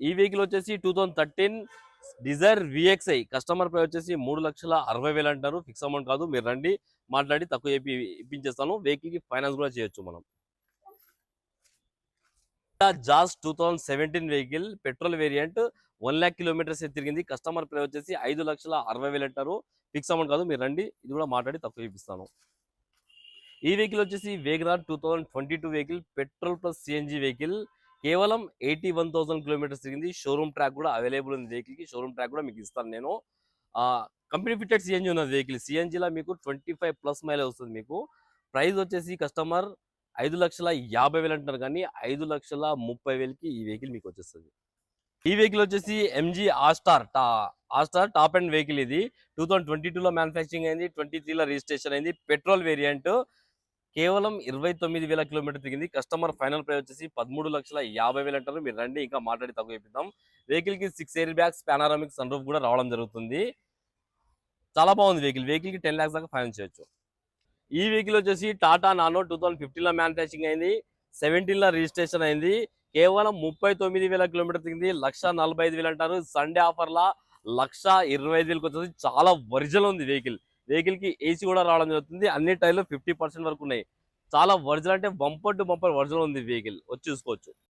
ఈ వెహికల్ వచ్చేసి 2013 Dzire VXi. Customer price వచ్చేసి 3,60,000 అంటారు. ఫిక్స్ అమౌంట్ కాదు, మీరు రండి మాట్లాడి తక్కువ ఇప్పించేస్తాను. వెహికల్ కి ఫైనాన్స్ కూడా చేయొచ్చు మనం. Jazz 2017 vehicle, petrol variant, 1,00,000 kilometres తిరిగింది. కస్టమర్ ప్రైస్ వచ్చేసి 5,60,000 అంటారు. ఫిక్స్ అమౌంట్ కాదు, మీరు రండి, ఇది కూడా మాట్లాడి తక్కువ ఇప్పిస్తాను. ఈ వెహికల్ వచ్చేసి Wagon R 2022 vehicle, petrol plus CNG vehicle, కేవలం 81,000 కిలోమీటర్స్ తిరిగింది. షోరూమ్ ట్రాక్ కూడా అవైలబుల్ ఉంది వెహికల్ కి. షోరూమ్ ట్రాక్ కూడా మీకు ఇస్తాను నేను. కంపెనీ ఫిటెడ్ సిఎన్జి ఉన్నది వెహికల్. సిఎన్జిలో మీకు 25+ మైలేజ్ వస్తుంది. మీకు ప్రైస్ వచ్చేసి కస్టమర్ 5,50,000 అంటున్నారు, కానీ 5,30,000కి ఈ వెహికల్ మీకు వచ్చేస్తుంది. ఈ వెహికల్ వచ్చేసి MG Astor top and vehicle. ఇది 2022లో మ్యానుఫ్యాక్చరింగ్ అయింది, 23లో రిజిస్ట్రేషన్ అయింది. పెట్రోల్ వేరియంట్, కేవలం 29,000 కిలోమీటర్ తిరిగింది. కస్టమర్ ఫైనల్ ప్రైస్ వచ్చేసి 13,50,000 అంటారు. మీరు రండి, ఇంకా మాట్లాడి తక్కువ ఇప్పిద్దాం. వెహికల్ కి 6 ఎయిర్ బ్యాగ్స్, పానారామిక్ సన్ రూఫ్ కూడా రావడం జరుగుతుంది. చాలా బాగుంది వెహికల్. వెహికల్ కి 10 lakhs దాకా ఫైనాన్స్ చేయొచ్చు. ఈ వెహికల్ వచ్చేసి టాటా నానో 2015లో మ్యానుఫ్యాక్చరింగ్ అయింది, 17లో రిజిస్ట్రేషన్ అయింది. కేవలం 39,000 కిలోమీటర్ తిరిగింది. 1,45,000 అంటారు. సండే ఆఫర్లా 1,25,000కి వచ్చేసి. చాలా ఒరిజినల్ ఉంది వెహికల్. వెహికల్ కి ఏసీ కూడా రావడం జరుగుతుంది. అన్ని టైర్లు 50% వరకు ఉన్నాయి. చాలా ఒరిజినల్ అంటే బంపర్ టు బంపర్ ఒరిజినల్ ఉంది వెహికల్. వచ్చి చూసుకోవచ్చు.